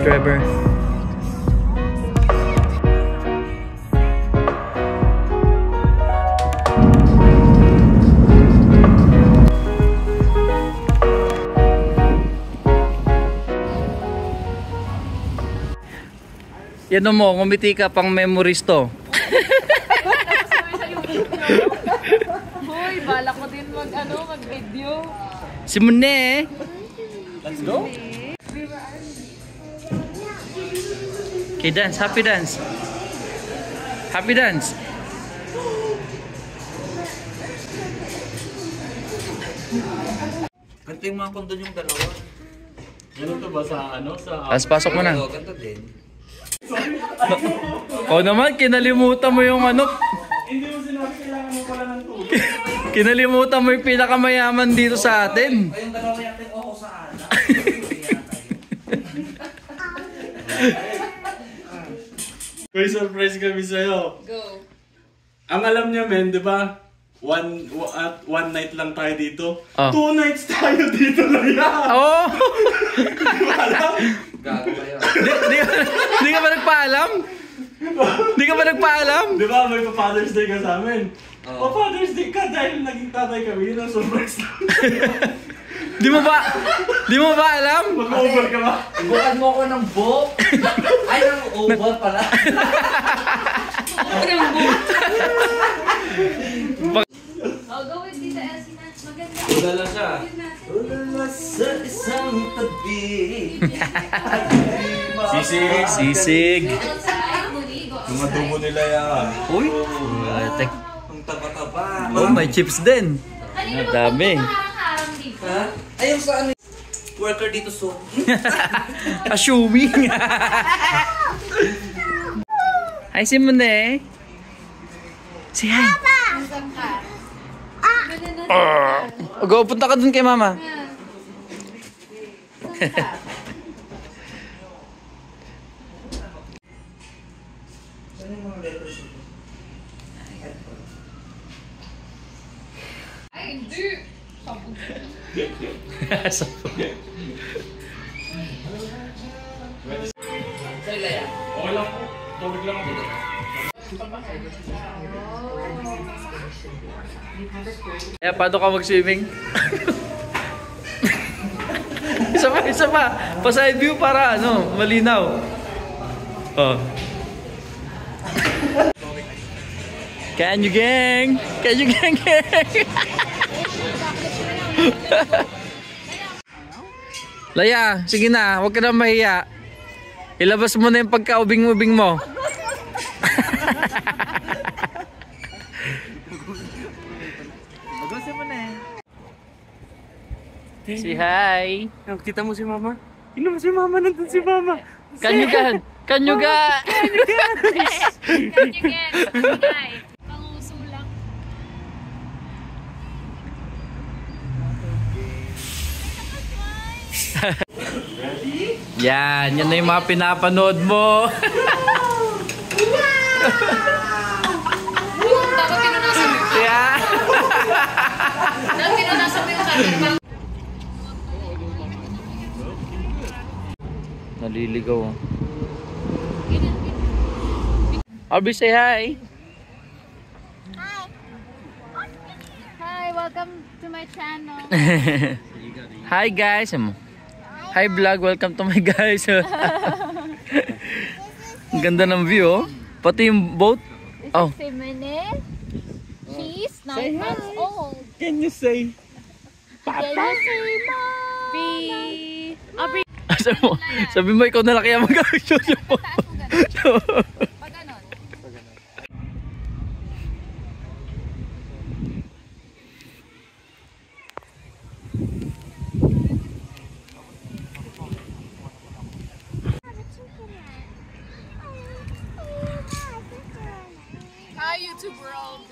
Bye, Trevor. Yan mo, ngumiti ka pang memories to. Hoy, balak ko din mag-video. Si Mune. Let's go. Okay, dance. Happy dance. Happy dance. Ganito yung mga kondon yung dalawa. Ganun to ba sa ano? Pasok mo na. Ganito din. O naman, kinalimutan mo yung ano. Hindi mo sinabi kailangan mo pala ng tubig. Kinalimutan mo yung pinakamayaman dito sa atin. Ay, yung dalawa yakin ako sa ana. May surprise kami sa'yo. Go. Ang alam niya, men, di ba? One night lang tayo dito. Oh. 2 nights tayo dito na yan. Oh! Di ba alam? Gago kayo. Di ka ba nagpaalam? Di ka ba nagpaalam? Di ba may pa-Father's Day ka sa amin? Pa-Father's Day ka dahil naging tatay kami. Yun ang surprise lang. Di mo ba alam? Mag-over ka ba? Bukan mo ako ng book. Ay, ng over pala. Oh, go with Tita Elsie na. Maganda. Udala siya. Ulala sa isang tabi. Sisig. Elsa, ay, muli. Go Mga dugo nila yan. Uy. Ang taba-taba. Oh, may chips din. Kanino Ang dami. harang dito? Ha? Ayun sa ano? Worker dito so. Assuming. Hi, si Mune. Si hi. Nasaan ka? Go, punta ka dun kay mama. Ay, hindi. Sabog. Okay lang po. Tubig lang ako. Kaya paano ka mag-swimming? isa pa. Pa-side view para ano, malinaw. Oh. Can you gang? Can you gang? Laya, sige na, huwag ka na mahiya. Ilabas mo na yung pagka-ubing-ubing mo. Mag-usap mo na eh. Si hi. Kita mo si mama? Ino mo si mama? Nandun si mama. Kanyugan. Kanyuga. Kanyugan. Ingay. Panguso lang. Yan na yung mga pinapanood mo. Dapat tinunasan mo. Yeah. Dapat tinunasan mo yung kanya. Naliligaw. Arby, say hi. Hi, welcome to my channel. Hi guys. Hi vlog, welcome to my guys. Ang ganda ng view, oh. Pati yung boat. Oh. Say my name. She's 9 months old. Can you say? Can you say mommy? Aubrey. Sabi mo, ikaw na lang kaya mag-show mo. Pag ganon. Hi, YouTube world.